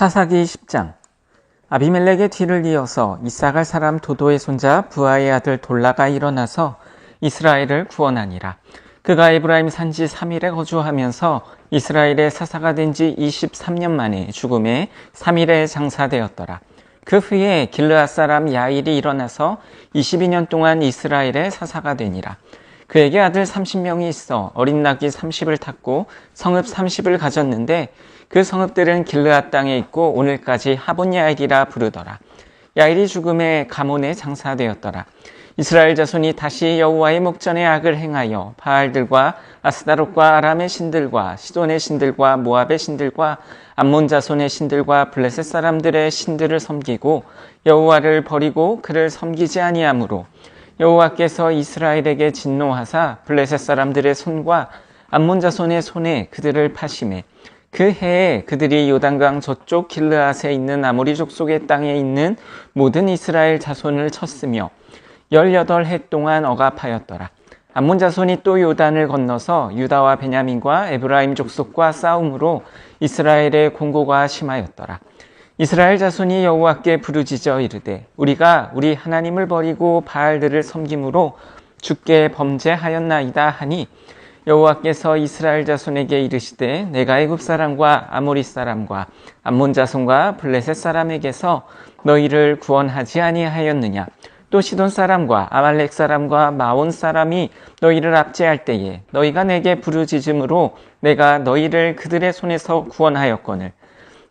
사사기 10장. 아비멜렉의 뒤를 이어서 이사갈 사람 도도의 손자 부하의 아들 돌라가 일어나서 이스라엘을 구원하니라. 그가 에브라임 산지 3일에 거주하면서 이스라엘의 사사가 된 지 23년 만에 죽음에 3일에 장사되었더라. 그 후에 길르앗 사람 야일이 일어나서 22년 동안 이스라엘의 사사가 되니라. 그에게 아들 30명이 있어 어린 낙이 30을 탔고 성읍 30을 가졌는데 그 성읍들은 길르앗 땅에 있고 오늘까지 하본 야일이라 부르더라. 야일이 죽음에 가몬에 장사되었더라. 이스라엘 자손이 다시 여호와의 목전에 악을 행하여 바알들과 아스다롯과 아람의 신들과 시돈의 신들과 모압의 신들과 암몬 자손의 신들과 블레셋 사람들의 신들을 섬기고 여호와를 버리고 그를 섬기지 아니하므로 여호와께서 이스라엘에게 진노하사 블레셋 사람들의 손과 암몬 자손의 손에 그들을 파심해 그 해에 그들이 요단강 저쪽 길르앗에 있는 아모리 족속의 땅에 있는 모든 이스라엘 자손을 쳤으며 18해 동안 억압하였더라. 암몬 자손이 또 요단을 건너서 유다와 베냐민과 에브라임 족속과 싸움으로 이스라엘의 공고가 심하였더라. 이스라엘 자손이 여호와께 부르짖어 이르되 우리가 우리 하나님을 버리고 바알들을 섬김으로 주께 범죄하였나이다 하니 여호와께서 이스라엘 자손에게 이르시되 내가 애굽 사람과 아모리 사람과 암몬 자손과 블레셋 사람에게서 너희를 구원하지 아니하였느냐. 또 시돈 사람과 아말렉 사람과 마온 사람이 너희를 압제할 때에 너희가 내게 부르짖음으로 내가 너희를 그들의 손에서 구원하였거늘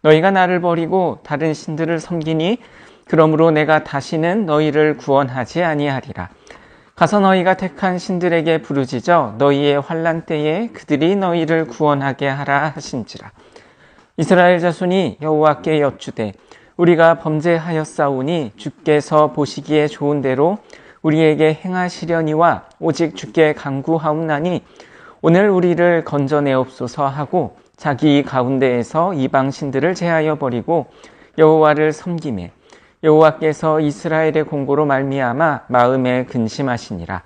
너희가 나를 버리고 다른 신들을 섬기니 그러므로 내가 다시는 너희를 구원하지 아니하리라. 가서 너희가 택한 신들에게 부르짖어 너희의 환난 때에 그들이 너희를 구원하게 하라 하신지라. 이스라엘 자손이 여호와께 여쭈되 우리가 범죄하였사오니 주께서 보시기에 좋은 대로 우리에게 행하시려니와 오직 주께 간구하옵나니 오늘 우리를 건져내옵소서 하고 자기 가운데에서 이방 신들을 제하여 버리고 여호와를 섬기매 여호와께서 이스라엘의 공고로 말미암아 마음에 근심하시니라.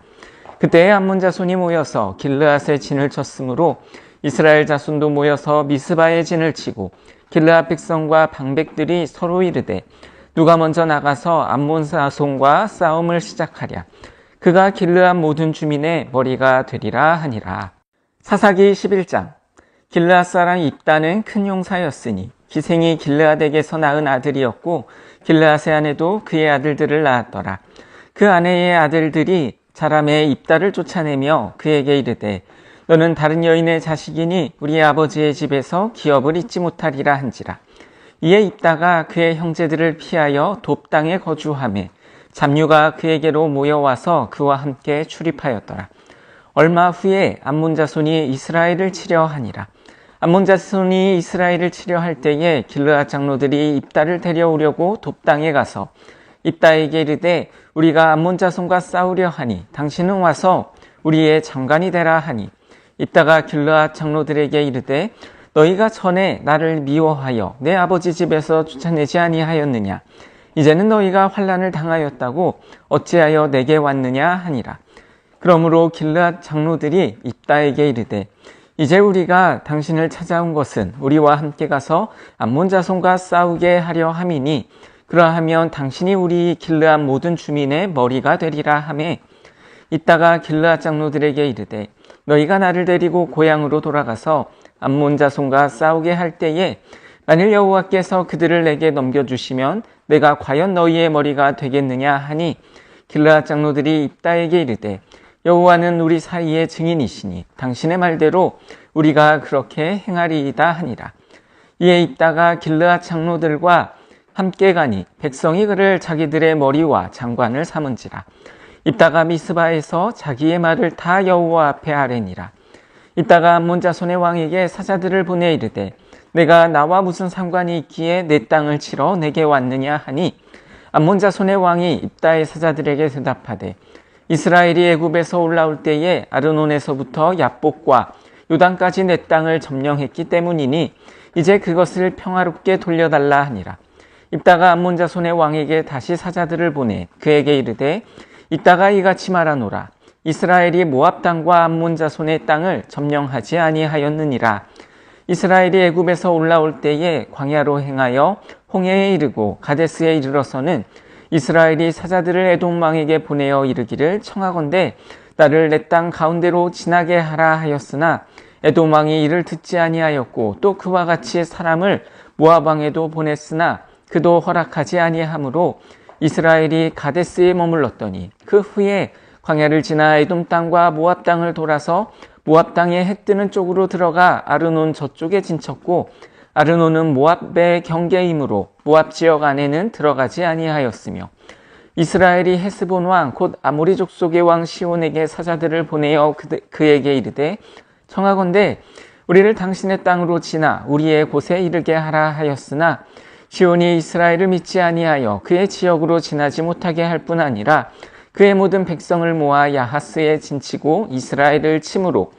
그때에 암몬 자손이 모여서 길르앗에 진을 쳤으므로 이스라엘 자손도 모여서 미스바에 진을 치고 길르앗 백성과 방백들이 서로 이르되 누가 먼저 나가서 암몬 자손과 싸움을 시작하랴. 그가 길르앗 모든 주민의 머리가 되리라 하니라. 사사기 11장. 길르앗 사람 입다는 큰 용사였으니 기생이 길르앗에게서 낳은 아들이었고 길르앗의 아내도 그의 아들들을 낳았더라. 그 아내의 아들들이 자람의 입다를 쫓아내며 그에게 이르되 너는 다른 여인의 자식이니 우리 아버지의 집에서 기업을 잊지 못하리라 한지라. 이에 입다가 그의 형제들을 피하여 돕 땅에 거주하매 잡류가 그에게로 모여와서 그와 함께 출입하였더라. 얼마 후에 암몬 자손이 이스라엘을 치려 하니라. 암몬 자손이 이스라엘을 치려 할 때에 길르앗 장로들이 입다를 데려오려고 돕 땅에 가서 입다에게 이르되 우리가 암몬 자손과 싸우려 하니 당신은 와서 우리의 장관이 되라 하니 입다가 길르앗 장로들에게 이르되 너희가 전에 나를 미워하여 내 아버지 집에서 쫓아내지 아니하였느냐. 이제는 너희가 환난을 당하였다고 어찌하여 내게 왔느냐 하니라. 그러므로 길르앗 장로들이 입다에게 이르되 이제 우리가 당신을 찾아온 것은 우리와 함께 가서 암몬 자손과 싸우게 하려 함이니 그러하면 당신이 우리 길르앗 모든 주민의 머리가 되리라 하매 이따가 길르앗 장로들에게 이르되 너희가 나를 데리고 고향으로 돌아가서 암몬 자손과 싸우게 할 때에 만일 여호와께서 그들을 내게 넘겨주시면 내가 과연 너희의 머리가 되겠느냐 하니 길르앗 장로들이 입다에게 이르되 여호와는 우리 사이의 증인이시니 당신의 말대로 우리가 그렇게 행하리이다 하니라. 이에 입다가 길르앗 장로들과 함께 가니 백성이 그를 자기들의 머리와 장관을 삼은지라. 입다가 미스바에서 자기의 말을 다 여호와 앞에 아뢰니라. 입다가 암몬 자손의 왕에게 사자들을 보내 이르되 내가 나와 무슨 상관이 있기에 내 땅을 치러 내게 왔느냐 하니 암몬 자손의 왕이 입다의 사자들에게 대답하되 이스라엘이 애굽에서 올라올 때에 아르논에서부터 야복과 요단까지 내 땅을 점령했기 때문이니 이제 그것을 평화롭게 돌려달라 하니라. 입다가 암몬 자손의 왕에게 다시 사자들을 보내 그에게 이르되 이따가 이같이 말하노라. 이스라엘이 모압 땅과 암몬 자손의 땅을 점령하지 아니하였느니라. 이스라엘이 애굽에서 올라올 때에 광야로 행하여 홍해에 이르고 가데스에 이르러서는 이스라엘이 사자들을 에돔 왕에게 보내어 이르기를 청하건대 나를 내 땅 가운데로 지나게 하라 하였으나 에돔 왕이 이를 듣지 아니하였고 또 그와 같이 사람을 모압 왕에도 보냈으나 그도 허락하지 아니하므로 이스라엘이 가데스에 머물렀더니 그 후에 광야를 지나 에돔 땅과 모압 땅을 돌아서 모압 땅의 해 뜨는 쪽으로 들어가 아르논 저쪽에 진쳤고 아르논은 모압의 경계이므로 모압 지역 안에는 들어가지 아니하였으며 이스라엘이 헤스본 왕 곧 아모리 족속의 왕 시온에게 사자들을 보내어 그에게 이르되 청하건대 우리를 당신의 땅으로 지나 우리의 곳에 이르게 하라 하였으나 시온이 이스라엘을 믿지 아니하여 그의 지역으로 지나지 못하게 할 뿐 아니라 그의 모든 백성을 모아 야하스에 진치고 이스라엘을 침으로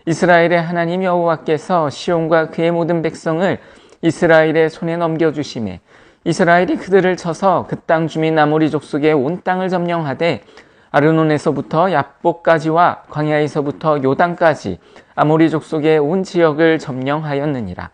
이스라엘의 하나님 여호와께서 시온과 그의 모든 백성을 이스라엘의 손에 넘겨주시매 이스라엘이 그들을 쳐서 그 땅 주민 아모리 족속의 온 땅을 점령하되 아르논에서부터 얍복까지와 광야에서부터 요단까지 아모리 족속의 온 지역을 점령하였느니라.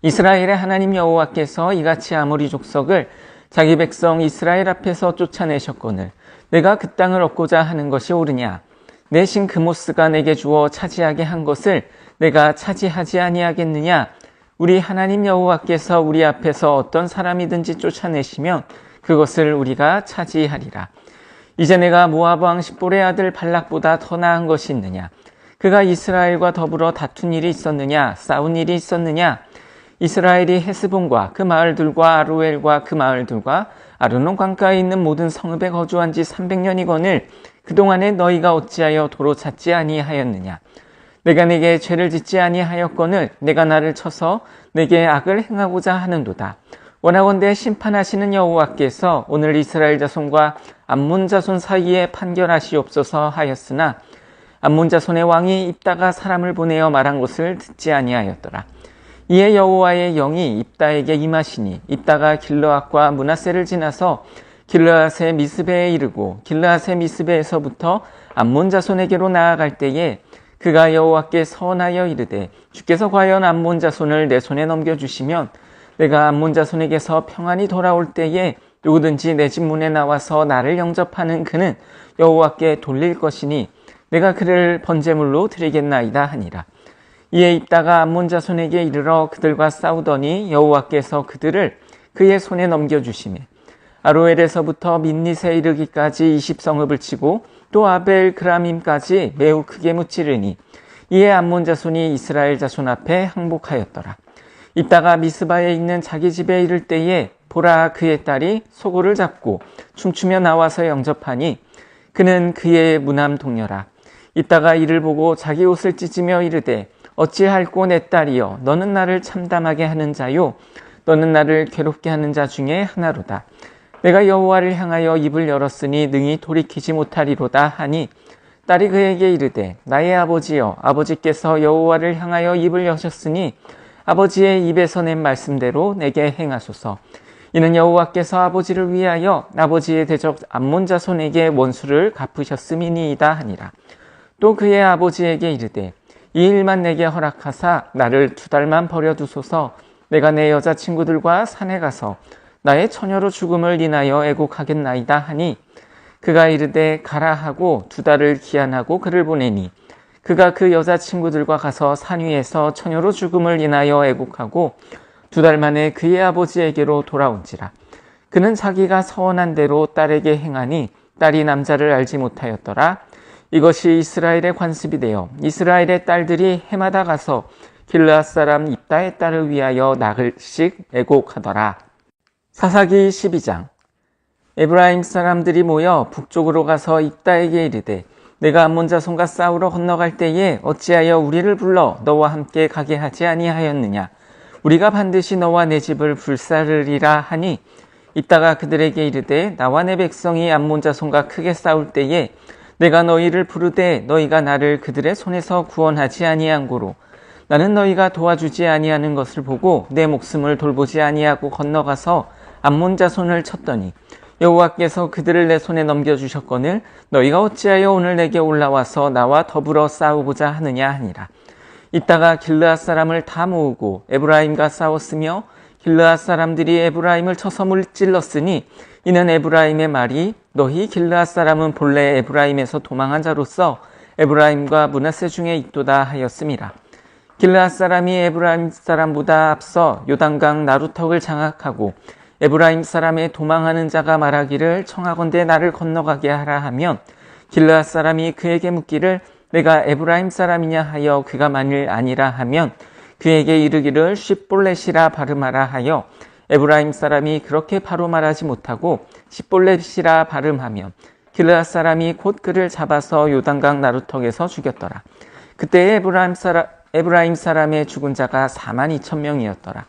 이스라엘의 하나님 여호와께서 이같이 아모리 족속을 자기 백성 이스라엘 앞에서 쫓아내셨거늘 내가 그 땅을 얻고자 하는 것이 옳으냐? 내 신 그모스가 내게 주어 차지하게 한 것을 내가 차지하지 아니하겠느냐? 우리 하나님 여호와께서 우리 앞에서 어떤 사람이든지 쫓아내시면 그것을 우리가 차지하리라. 이제 내가 모압 왕 십볼의 아들 발락보다 더 나은 것이 있느냐? 그가 이스라엘과 더불어 다툰 일이 있었느냐? 싸운 일이 있었느냐? 이스라엘이 헤스본과 그 마을들과 아로엘과 그 마을들과 아르논 강가에 있는 모든 성읍에 거주한 지 300년이거늘 그동안에 너희가 어찌하여 도로 찾지 아니하였느냐? 내가 내게 죄를 짓지 아니하였거늘 내가 나를 쳐서 내게 악을 행하고자 하는도다. 원하건대 심판하시는 여호와께서 오늘 이스라엘 자손과 암몬 자손 사이에 판결하시옵소서 하였으나 암몬 자손의 왕이 입다가 사람을 보내어 말한 것을 듣지 아니하였더라. 이에 여호와의 영이 입다에게 임하시니 입다가 길르앗과 므낫세를 지나서 길르앗의 미스베에 이르고 길르앗의 미스베에서부터 암몬 자손에게로 나아갈 때에 그가 여호와께 서원하여 이르되 주께서 과연 암몬 자손을 내 손에 넘겨주시면 내가 암몬 자손에게서 평안히 돌아올 때에 누구든지 내 집 문에 나와서 나를 영접하는 그는 여호와께 돌릴 것이니 내가 그를 번제물로 드리겠나이다 하니라. 이에 입다가 암몬 자손에게 이르러 그들과 싸우더니 여호와께서 그들을 그의 손에 넘겨주시매 아로엘에서부터 민닛에 이르기까지 20성읍을 치고 또 아벨 그라밈까지 매우 크게 무찌르니 이에 암몬 자손이 이스라엘 자손 앞에 항복하였더라. 입다가 미스바에 있는 자기 집에 이를 때에 보라 그의 딸이 소고를 잡고 춤추며 나와서 영접하니 그는 그의 무남 동녀라. 입다가 이를 보고 자기 옷을 찢으며 이르되 어찌할꼬 내 딸이여 너는 나를 참담하게 하는 자요 너는 나를 괴롭게 하는 자 중에 하나로다. 내가 여호와를 향하여 입을 열었으니 능히 돌이키지 못하리로다 하니 딸이 그에게 이르되 나의 아버지여 아버지께서 여호와를 향하여 입을 여셨으니 아버지의 입에서 낸 말씀대로 내게 행하소서. 이는 여호와께서 아버지를 위하여 아버지의 대적 암몬 자손에게 원수를 갚으셨음이니이다 하니라. 또 그의 아버지에게 이르되 이 일만 내게 허락하사 나를 2달만 버려두소서. 내가 내 여자친구들과 산에 가서 나의 처녀로 죽음을 인하여 애곡하겠나이다 하니 그가 이르되 가라 하고 2달을 기한하고 그를 보내니 그가 그 여자친구들과 가서 산 위에서 처녀로 죽음을 인하여 애곡하고 2달 만에 그의 아버지에게로 돌아온지라. 그는 자기가 서원한 대로 딸에게 행하니 딸이 남자를 알지 못하였더라. 이것이 이스라엘의 관습이 되어 이스라엘의 딸들이 해마다 가서 길르앗 사람 입다의 딸을 위하여 나흘씩 애곡하더라. 사사기 12장. 에브라임 사람들이 모여 북쪽으로 가서 입다에게 이르되 내가 암몬 자손과 싸우러 건너갈 때에 어찌하여 우리를 불러 너와 함께 가게 하지 아니하였느냐? 우리가 반드시 너와 내 집을 불사르리라 하니 입다가 그들에게 이르되 나와 내 백성이 암몬 자손과 크게 싸울 때에 내가 너희를 부르되 너희가 나를 그들의 손에서 구원하지 아니한 고로 나는 너희가 도와주지 아니하는 것을 보고 내 목숨을 돌보지 아니하고 건너가서 암몬 자손을 쳤더니 여호와께서 그들을 내 손에 넘겨주셨거늘 너희가 어찌하여 오늘 내게 올라와서 나와 더불어 싸우고자 하느냐 하니라. 이따가 길르앗 사람을 다 모으고 에브라임과 싸웠으며 길르앗 사람들이 에브라임을 쳐서 물찔렀으니 이는 에브라임의 말이 너희 길르앗 사람은 본래 에브라임에서 도망한 자로서 에브라임과 므낫세 중에 있도다 하였음이라. 길르앗 사람이 에브라임 사람보다 앞서 요단강 나루턱을 장악하고 에브라임 사람의 도망하는 자가 말하기를 청하건대 나를 건너가게 하라 하면 길르앗 사람이 그에게 묻기를 내가 에브라임 사람이냐 하여 그가 만일 아니라 하면 그에게 이르기를 십볼렛이라 발음하라 하여 에브라임 사람이 그렇게 바로 말하지 못하고 십볼렛이라 발음하면 길르앗 사람이 곧 그를 잡아서 요단강 나루턱에서 죽였더라. 그때 에브라임 사람의 죽은 자가 42,000명이었더라.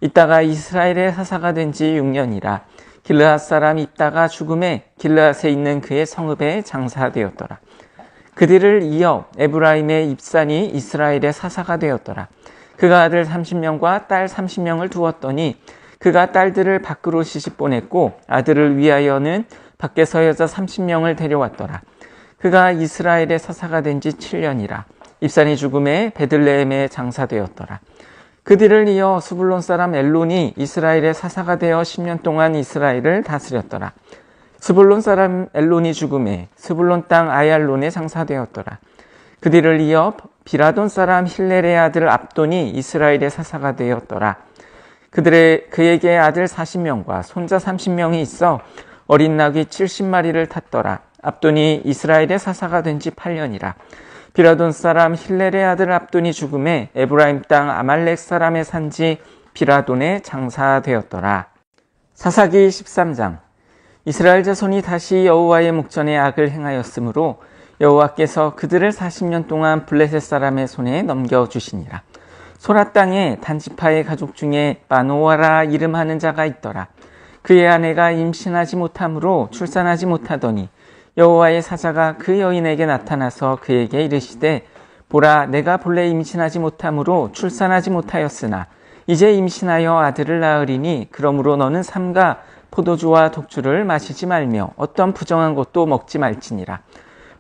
이따가 이스라엘의 사사가 된 지 6년이라 길르앗 사람이 있다가 죽음에 길르앗에 있는 그의 성읍에 장사되었더라. 그들을 이어 에브라임의 입산이 이스라엘의 사사가 되었더라. 그가 아들 30명과 딸 30명을 두었더니 그가 딸들을 밖으로 시집보냈고 아들을 위하여는 밖에서 여자 30명을 데려왔더라. 그가 이스라엘의 사사가 된 지 7년이라 입산이 죽음에 베들레헴에 장사되었더라. 그들을 이어 스불론 사람 엘론이 이스라엘의 사사가 되어 10년 동안 이스라엘을 다스렸더라. 스불론 사람 엘론이 죽음에 스불론 땅 아얄론에 장사되었더라. 그들을 이어 비라돈 사람 힐렐의 아들 압돈이 이스라엘의 사사가 되었더라. 그에게 아들 40명과 손자 30명이 있어 어린 낙이 70마리를 탔더라. 압돈이 이스라엘의 사사가 된 지 8년이라. 비라돈 사람 힐렐의 아들 압돈이 죽음에 에브라임 땅 아말렉 사람의 산지 비라돈에 장사되었더라. 사사기 13장. 이스라엘 자손이 다시 여호와의 목전에 악을 행하였으므로 여호와께서 그들을 40년 동안 블레셋 사람의 손에 넘겨주시니라. 소라 땅에 단지파의 가족 중에 마노아라 이름하는 자가 있더라. 그의 아내가 임신하지 못하므로 출산하지 못하더니 여호와의 사자가 그 여인에게 나타나서 그에게 이르시되 보라 내가 본래 임신하지 못하므로 출산하지 못하였으나 이제 임신하여 아들을 낳으리니 그러므로 너는 삼가 포도주와 독주를 마시지 말며 어떤 부정한 것도 먹지 말지니라.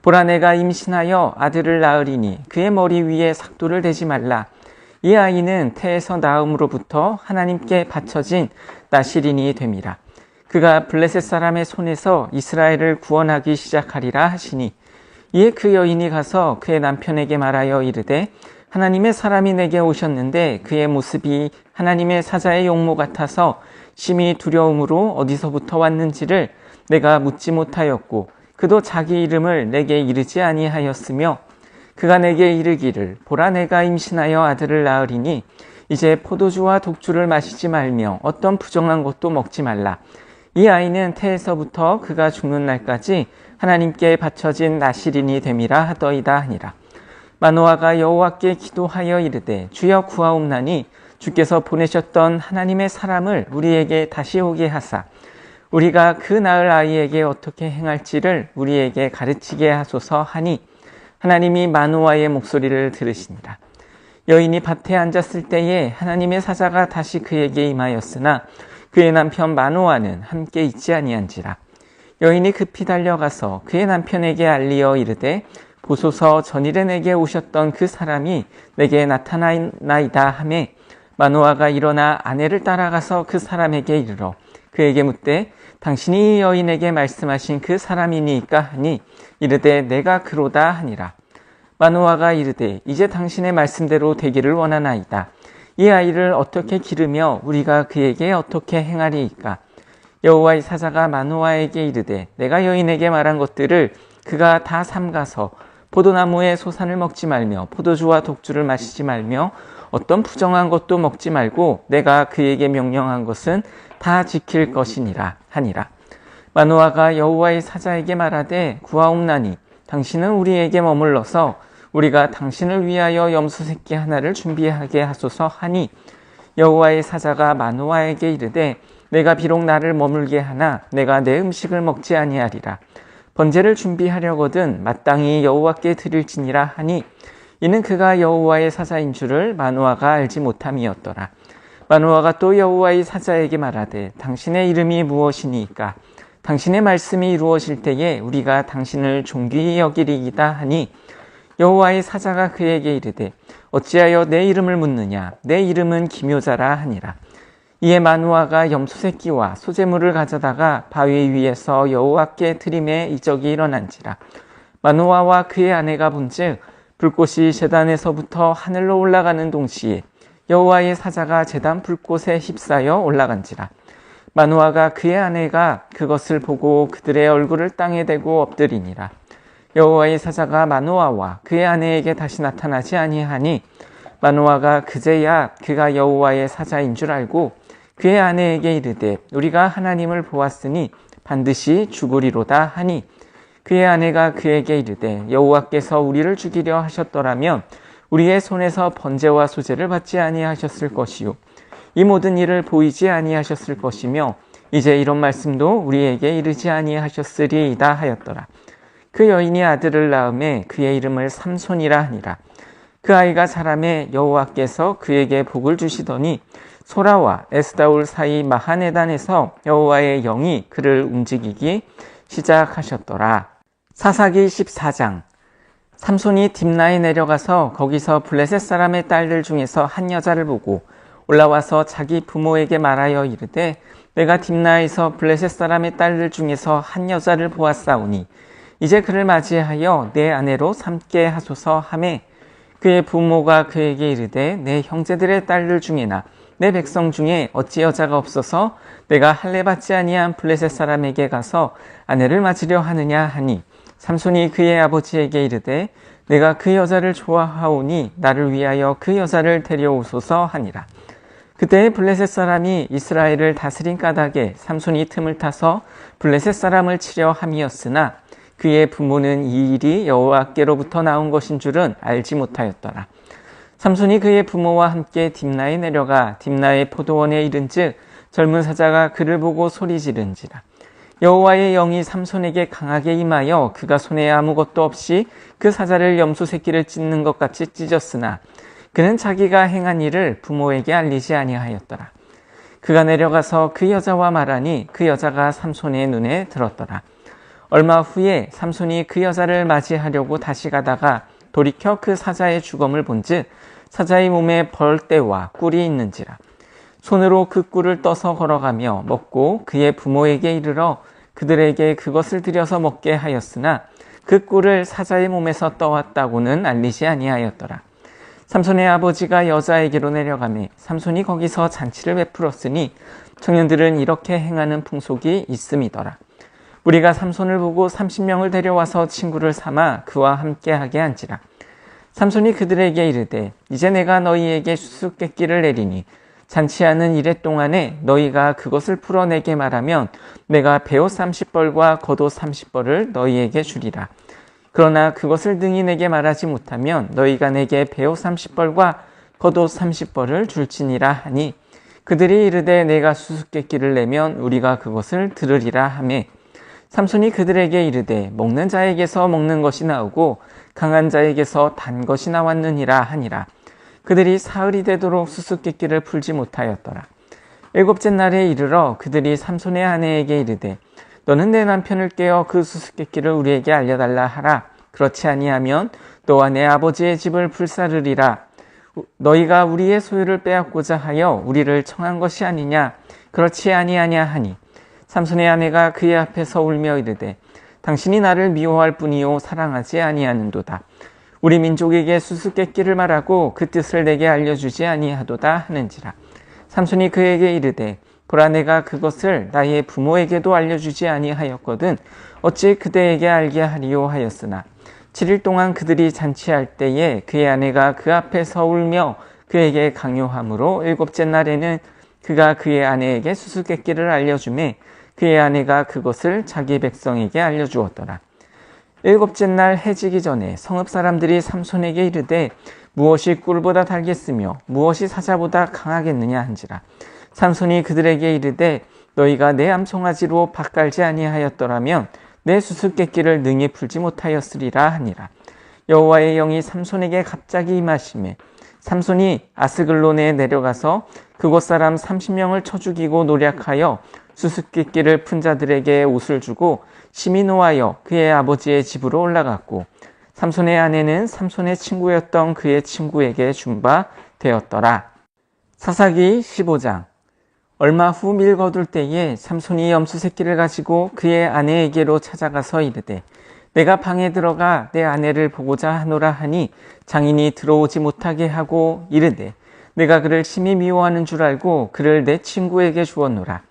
보라 내가 임신하여 아들을 낳으리니 그의 머리 위에 삭도를 대지 말라. 이 아이는 태에서 낳음으로부터 하나님께 바쳐진 나실인이 됨이라. 그가 블레셋 사람의 손에서 이스라엘을 구원하기 시작하리라 하시니 이에 그 여인이 가서 그의 남편에게 말하여 이르되 하나님의 사람이 내게 오셨는데 그의 모습이 하나님의 사자의 용모 같아서 심히 두려움으로 어디서부터 왔는지를 내가 묻지 못하였고 그도 자기 이름을 내게 이르지 아니하였으며 그가 내게 이르기를 보라 내가 임신하여 아들을 낳으리니 이제 포도주와 독주를 마시지 말며 어떤 부정한 것도 먹지 말라. 이 아이는 태에서부터 그가 죽는 날까지 하나님께 바쳐진 나실인이 됨이라 하더이다 하니라. 마노아가 여호와께 기도하여 이르되 주여 구하옵나니 주께서 보내셨던 하나님의 사람을 우리에게 다시 오게 하사 우리가 그 낳을 아이에게 어떻게 행할지를 우리에게 가르치게 하소서 하니 하나님이 마노아의 목소리를 들으시니라. 여인이 밭에 앉았을 때에 하나님의 사자가 다시 그에게 임하였으나 그의 남편 마노아는 함께 있지 아니한지라. 여인이 급히 달려가서 그의 남편에게 알리어 이르되 보소서 전일에 내게 오셨던 그 사람이 내게 나타나이다 하매 마노아가 일어나 아내를 따라가서 그 사람에게 이르러 그에게 묻되 당신이 이 여인에게 말씀하신 그 사람이니까 하니 이르되 내가 그로다 하니라. 마노아가 이르되 이제 당신의 말씀대로 되기를 원하나이다. 이 아이를 어떻게 기르며 우리가 그에게 어떻게 행하리이까. 여호와의 사자가 마노아에게 이르되 내가 여인에게 말한 것들을 그가 다 삼가서 포도나무의 소산을 먹지 말며 포도주와 독주를 마시지 말며 어떤 부정한 것도 먹지 말고 내가 그에게 명령한 것은 다 지킬 것이니라 하니라. 마노아가 여호와의 사자에게 말하되 구하옵나니 당신은 우리에게 머물러서 우리가 당신을 위하여 염소 새끼 하나를 준비하게 하소서 하니 여호와의 사자가 마노아에게 이르되 내가 비록 나를 머물게 하나 내가 내 음식을 먹지 아니하리라. 번제를 준비하려거든 마땅히 여호와께 드릴지니라 하니 이는 그가 여호와의 사자인 줄을 마노아가 알지 못함이었더라. 마노아가 또 여호와의 사자에게 말하되 당신의 이름이 무엇이니까 당신의 말씀이 이루어질 때에 우리가 당신을 존귀히 여기리이다 하니 여호와의 사자가 그에게 이르되 어찌하여 내 이름을 묻느냐 내 이름은 기묘자라 하니라. 이에 마누아가 염소 새끼와 소재물을 가져다가 바위 위에서 여호와께 드림에 이적이 일어난지라. 마누아와 그의 아내가 본즉 불꽃이 제단에서부터 하늘로 올라가는 동시에 여호와의 사자가 제단 불꽃에 휩싸여 올라간지라. 마누아가 그의 아내가 그것을 보고 그들의 얼굴을 땅에 대고 엎드리니라. 여호와의 사자가 마누아와 그의 아내에게 다시 나타나지 아니하니 마누아가 그제야 그가 여호와의 사자인 줄 알고 그의 아내에게 이르되 우리가 하나님을 보았으니 반드시 죽으리로다 하니 그의 아내가 그에게 이르되 여호와께서 우리를 죽이려 하셨더라면 우리의 손에서 번제와 소제를 받지 아니하셨을 것이요 이 모든 일을 보이지 아니하셨을 것이며 이제 이런 말씀도 우리에게 이르지 아니하셨으리이다 하였더라. 그 여인이 아들을 낳음에 그의 이름을 삼손이라 하니라. 그 아이가 자라매 여호와께서 그에게 복을 주시더니 소라와 에스다올 사이 마하네단에서 여호와의 영이 그를 움직이기 시작하셨더라. 사사기 14장. 삼손이 딥나에 내려가서 거기서 블레셋 사람의 딸들 중에서 한 여자를 보고 올라와서 자기 부모에게 말하여 이르되 내가 딥나에서 블레셋 사람의 딸들 중에서 한 여자를 보았사오니 이제 그를 맞이하여 내 아내로 삼게 하소서 하매 그의 부모가 그에게 이르되 내 형제들의 딸들 중에나 내 백성 중에 어찌 여자가 없어서 내가 할례 받지 아니한 블레셋 사람에게 가서 아내를 맞으려 하느냐 하니 삼손이 그의 아버지에게 이르되 내가 그 여자를 좋아하오니 나를 위하여 그 여자를 데려오소서 하니라. 그때 블레셋 사람이 이스라엘을 다스린 까닭에 삼손이 틈을 타서 블레셋 사람을 치려 함이었으나 그의 부모는 이 일이 여호와께로부터 나온 것인 줄은 알지 못하였더라. 삼손이 그의 부모와 함께 딥나에 내려가 딥나의 포도원에 이른즉 젊은 사자가 그를 보고 소리 지른지라. 여호와의 영이 삼손에게 강하게 임하여 그가 손에 아무것도 없이 그 사자를 염소 새끼를 찢는 것 같이 찢었으나 그는 자기가 행한 일을 부모에게 알리지 아니하였더라. 그가 내려가서 그 여자와 말하니 그 여자가 삼손의 눈에 들었더라. 얼마 후에 삼손이 그 여자를 맞이하려고 다시 가다가 돌이켜 그 사자의 주검을 본즉 사자의 몸에 벌떼와 꿀이 있는지라. 손으로 그 꿀을 떠서 걸어가며 먹고 그의 부모에게 이르러 그들에게 그것을 들여서 먹게 하였으나 그 꿀을 사자의 몸에서 떠왔다고는 알리지 아니하였더라. 삼손의 아버지가 여자에게로 내려가매 삼손이 거기서 잔치를 베풀었으니 청년들은 이렇게 행하는 풍속이 있음이더라. 우리가 삼손을 보고 30명을 데려와서 친구를 삼아 그와 함께하게 한지라. 삼손이 그들에게 이르되 이제 내가 너희에게 수수께끼를 내리니 잔치하는 이래 동안에 너희가 그것을 풀어내게 말하면 내가 베옷 30벌과 겉옷 30벌을 너희에게 주리라. 그러나 그것을 능히 내게 말하지 못하면 너희가 내게 베옷 30벌과 겉옷 30벌을 줄지니라 하니 그들이 이르되 내가 수수께끼를 내면 우리가 그것을 들으리라 하매 삼손이 그들에게 이르되 먹는 자에게서 먹는 것이 나오고 강한 자에게서 단 것이 나왔느니라 하니라. 그들이 사흘이 되도록 수수께끼를 풀지 못하였더라. 일곱째 날에 이르러 그들이 삼손의 아내에게 이르되 너는 내 남편을 깨어 그 수수께끼를 우리에게 알려달라 하라. 그렇지 아니하면 너와 내 아버지의 집을 불사르리라. 너희가 우리의 소유를 빼앗고자 하여 우리를 청한 것이 아니냐. 그렇지 아니하냐 하니 삼손의 아내가 그의 앞에서 울며 이르되 당신이 나를 미워할 뿐이요 사랑하지 아니하는도다. 우리 민족에게 수수께끼를 말하고 그 뜻을 내게 알려주지 아니하도다 하는지라. 삼손이 그에게 이르되 보라 내가 그것을 나의 부모에게도 알려주지 아니하였거든 어찌 그대에게 알게 하리요 하였으나 7일 동안 그들이 잔치할 때에 그의 아내가 그 앞에서 울며 그에게 강요함으로 일곱째 날에는 그가 그의 아내에게 수수께끼를 알려주매 그의 아내가 그것을 자기 백성에게 알려주었더라. 일곱째 날 해지기 전에 성읍 사람들이 삼손에게 이르되 무엇이 꿀보다 달겠으며 무엇이 사자보다 강하겠느냐 한지라. 삼손이 그들에게 이르되 너희가 내 암송아지로 밭갈지 아니하였더라면 내 수수께끼를 능히 풀지 못하였으리라 하니라. 여호와의 영이 삼손에게 갑자기 임하시매 삼손이 아스글론에 내려가서 그곳 사람 30명을 쳐 죽이고 노략하여 수수께끼를 푼 자들에게 옷을 주고 심히 노하여 그의 아버지의 집으로 올라갔고 삼손의 아내는 삼손의 친구였던 그의 친구에게 준 바 되었더라. 사사기 15장. 얼마 후 밀 거둘 때에 삼손이 염소 새끼를 가지고 그의 아내에게로 찾아가서 이르되 내가 방에 들어가 내 아내를 보고자 하노라 하니 장인이 들어오지 못하게 하고 이르되 내가 그를 심히 미워하는 줄 알고 그를 내 친구에게 주었노라.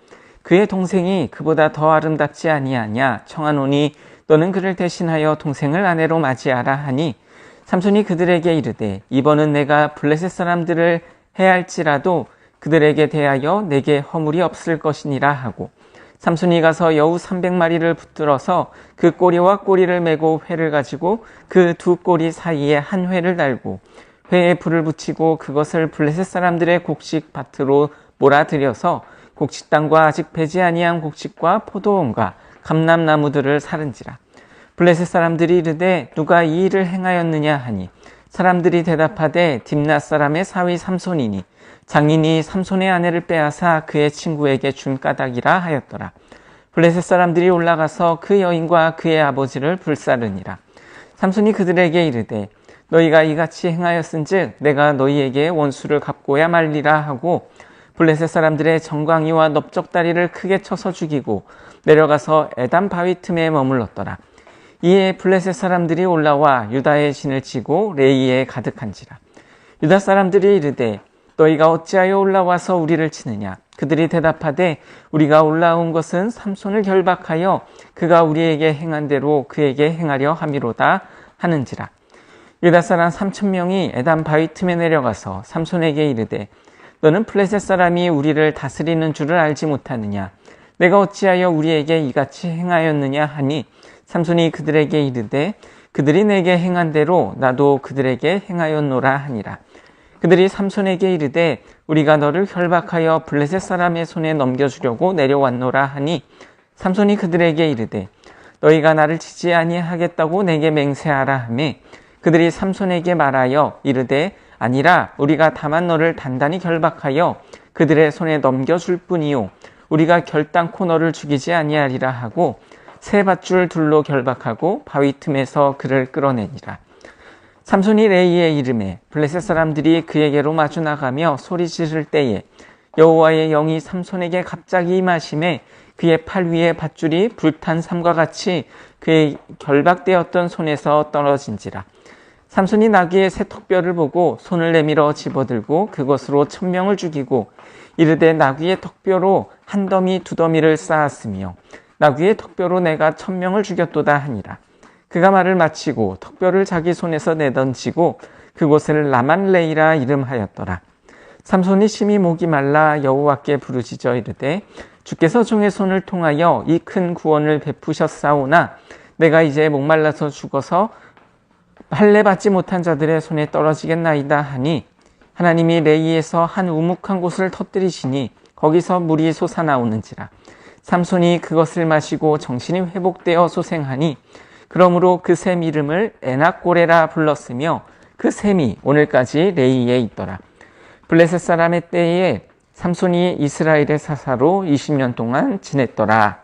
그의 동생이 그보다 더 아름답지 아니하냐 청하노니 너는 그를 대신하여 동생을 아내로 맞이하라 하니 삼손이 그들에게 이르되 이번은 내가 블레셋 사람들을 해할지라도 그들에게 대하여 내게 허물이 없을 것이니라 하고 삼손이 가서 여우 300마리를 붙들어서 그 꼬리와 꼬리를 메고 회를 가지고 그 두 꼬리 사이에 한 회를 달고 회에 불을 붙이고 그것을 블레셋 사람들의 곡식 밭으로 몰아들여서 곡식 땅과 아직 배지 아니한 곡식과 포도원과 감람나무들을 사른지라. 블레셋 사람들이 이르되 누가 이 일을 행하였느냐 하니 사람들이 대답하되 딥낫 사람의 사위 삼손이니 장인이 삼손의 아내를 빼앗아 그의 친구에게 준 까닭이라 하였더라. 블레셋 사람들이 올라가서 그 여인과 그의 아버지를 불사르니라. 삼손이 그들에게 이르되 너희가 이같이 행하였은즉 내가 너희에게 원수를 갚고야 말리라 하고 블레셋 사람들의 정광이와 넓적다리를 크게 쳐서 죽이고 내려가서 에담 바위 틈에 머물렀더라. 이에 블레셋 사람들이 올라와 유다의 진을 치고 레이에 가득한지라. 유다 사람들이 이르되 너희가 어찌하여 올라와서 우리를 치느냐. 그들이 대답하되 우리가 올라온 것은 삼손을 결박하여 그가 우리에게 행한 대로 그에게 행하려 함이로다 하는지라. 유다 사람 3,000명이 에담 바위 틈에 내려가서 삼손에게 이르되 너는 블레셋 사람이 우리를 다스리는 줄을 알지 못하느냐. 내가 어찌하여 우리에게 이같이 행하였느냐 하니 삼손이 그들에게 이르되 그들이 내게 행한 대로 나도 그들에게 행하였노라 하니라. 그들이 삼손에게 이르되 우리가 너를 결박하여 블레셋 사람의 손에 넘겨주려고 내려왔노라 하니 삼손이 그들에게 이르되 너희가 나를 치지 아니하겠다고 내게 맹세하라 하며 그들이 삼손에게 말하여 이르되 아니라 우리가 다만 너를 단단히 결박하여 그들의 손에 넘겨줄 뿐이요 우리가 결단코 너를 죽이지 아니하리라 하고 새 밧줄 둘로 결박하고 바위 틈에서 그를 끌어내니라. 삼손이 레이의 이름에 블레셋 사람들이 그에게로 마주 나가며 소리 지를 때에 여호와의 영이 삼손에게 갑자기 임하심에 그의 팔 위에 밧줄이 불탄 삼과 같이 그의 결박되었던 손에서 떨어진지라. 삼손이 나귀의 새 턱뼈를 보고 손을 내밀어 집어들고 그것으로 1,000명을 죽이고 이르되 나귀의 턱뼈로 한 더미 두 더미를 쌓았으며 나귀의 턱뼈로 내가 1,000명을 죽였도다 하니라. 그가 말을 마치고 턱뼈를 자기 손에서 내던지고 그곳을 라만레이라 이름하였더라. 삼손이 심히 목이 말라 여호와께 부르짖어 이르되 주께서 종의 손을 통하여 이 큰 구원을 베푸셨사오나 내가 이제 목말라서 죽어서 할례 받지 못한 자들의 손에 떨어지겠나이다 하니 하나님이 레이에서 한 우묵한 곳을 터뜨리시니 거기서 물이 솟아나오는지라. 삼손이 그것을 마시고 정신이 회복되어 소생하니 그러므로 그 샘 이름을 에낙고레라 불렀으며 그 샘이 오늘까지 레이에 있더라. 블레셋 사람의 때에 삼손이 이스라엘의 사사로 20년 동안 지냈더라.